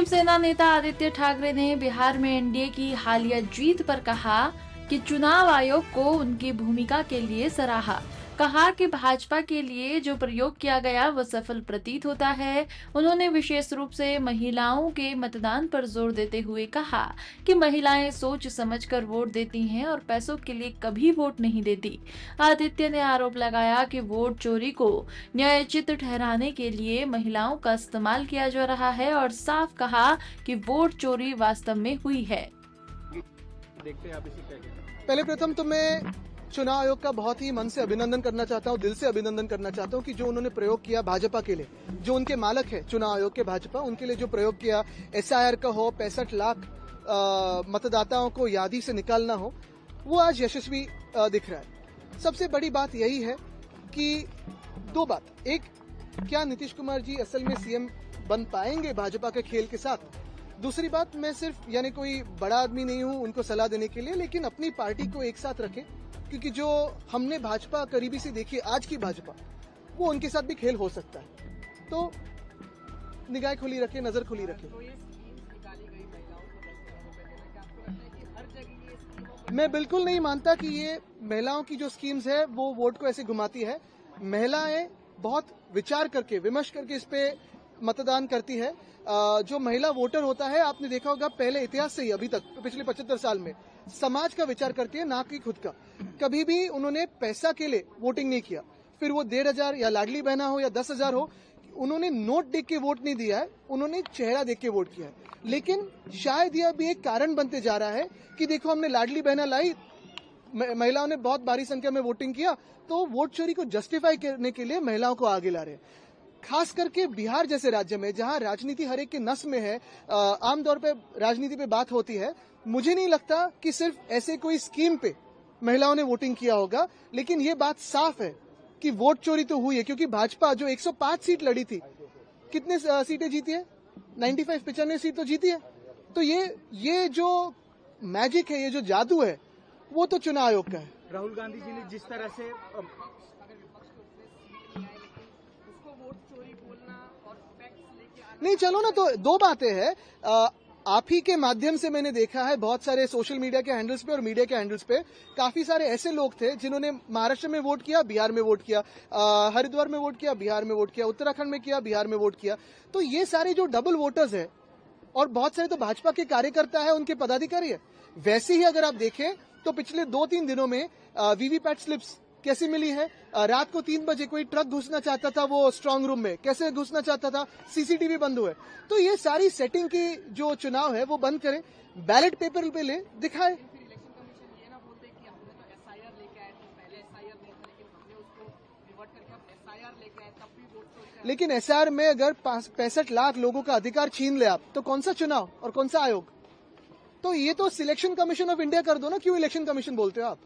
शिवसेना नेता आदित्य ठाकरे ने बिहार में एनडीए की हालिया जीत पर कहा कि चुनाव आयोग को उनकी भूमिका के लिए सराहा। कहा कि भाजपा के लिए जो प्रयोग किया गया वो सफल प्रतीत होता है। उन्होंने विशेष रूप से महिलाओं के मतदान पर जोर देते हुए कहा कि महिलाएं सोच समझकर वोट देती हैं और पैसों के लिए कभी वोट नहीं देती। आदित्य ने आरोप लगाया कि वोट चोरी को न्यायोचित ठहराने के लिए महिलाओं का इस्तेमाल किया जा रहा है और साफ कहा कि वोट चोरी वास्तव में हुई है। देखते हैं आप इसी तरह। पहले प्रथम तो मैं चुनाव आयोग का बहुत ही मन से अभिनंदन करना चाहता हूं, दिल से अभिनंदन करना चाहता हूं कि जो उन्होंने प्रयोग किया भाजपा के लिए, जो उनके मालक है चुनाव आयोग के भाजपा, उनके लिए जो प्रयोग किया एसआईआर का हो, 65 लाख मतदाताओं को यादी से निकालना हो, वो आज यशस्वी दिख रहा है। सबसे बड़ी बात यही है कि दो बात, एक, क्या नीतीश कुमार जी असल में सीएम बन पाएंगे भाजपा के खेल के साथ। दूसरी बात, मैं सिर्फ यानी कोई बड़ा आदमी नहीं हूं उनको सलाह देने के लिए, लेकिन अपनी पार्टी को एक साथ रखें, क्योंकि जो हमने भाजपा करीबी से देखी आज की भाजपा, वो उनके साथ भी खेल हो सकता है। तो निगाह खुली रखें, नजर खुली रखें। मैं बिल्कुल नहीं मानता कि ये महिलाओं की जो स्कीम्स है वो वोट को ऐसे घुमाती है। महिलाएं बहुत विचार करके, विमर्श करके इस पे मतदान करती है। जो महिला वोटर होता है, आपने देखा होगा पहले इतिहास से ही अभी तक पिछले 75 साल में समाज का विचार करती है, ना कि खुद का। कभी भी उन्होंने पैसा के लिए वोटिंग नहीं किया, फिर वो 1,500 या लाडली बहना हो या 10,000 हो, उन्होंने नोट देख के वोट नहीं दिया है, उन्होंने चेहरा देख के वोट किया है। लेकिन शायद यह भी एक कारण बनते जा रहा है कि देखो हमने लाडली बहना लाई, महिलाओं ने बहुत भारी संख्या में वोटिंग किया, तो वोट चोरी को जस्टिफाई करने के लिए महिलाओं को आगे ला रहे हैं। खास करके बिहार जैसे राज्य में जहां राजनीति हर एक के नस में है, आमतौर पे राजनीति पे बात होती है, मुझे नहीं लगता कि सिर्फ ऐसे कोई स्कीम पे महिलाओं ने वोटिंग किया होगा। लेकिन ये बात साफ है कि वोट चोरी तो हुई है, क्योंकि भाजपा जो 105 सीट लड़ी थी, कितने सीटें जीती है? 95 सीट तो जीती है। तो ये जो मैजिक है, ये जो जादू है, वो तो चुनाव आयोग का है। राहुल गांधी जी ने जिस तरह से नहीं, चलो ना, तो दो बातें हैं। आप ही के माध्यम से मैंने देखा है बहुत सारे सोशल मीडिया के हैंडल्स पे और मीडिया के हैंडल्स पे काफी सारे ऐसे लोग थे जिन्होंने महाराष्ट्र में वोट किया, बिहार में वोट किया, हरिद्वार में वोट किया, बिहार में वोट किया, उत्तराखंड में किया, बिहार में वोट किया। तो ये सारे जो डबल वोटर्स है, और बहुत सारे तो भाजपा के कार्यकर्ता है, उनके पदाधिकारी है। वैसे ही अगर आप देखें तो पिछले 2-3 दिनों में वीवीपैट स्लिप्स कैसी मिली है। रात को 3 बजे कोई ट्रक घुसना चाहता था वो स्ट्रांग रूम में, कैसे घुसना चाहता था, सीसीटीवी बंद हुए। तो ये सारी सेटिंग की जो चुनाव है वो बंद करें, बैलेट पेपर पे ले दिखाए। लेकिन एसआईआर में अगर 65 लाख लोगों का अधिकार छीन ले आप, तो कौन सा चुनाव और कौन सा आयोग? तो ये तो सिलेक्शन कमीशन ऑफ इंडिया कर दो ना, क्यों इलेक्शन कमीशन बोलते हो आप?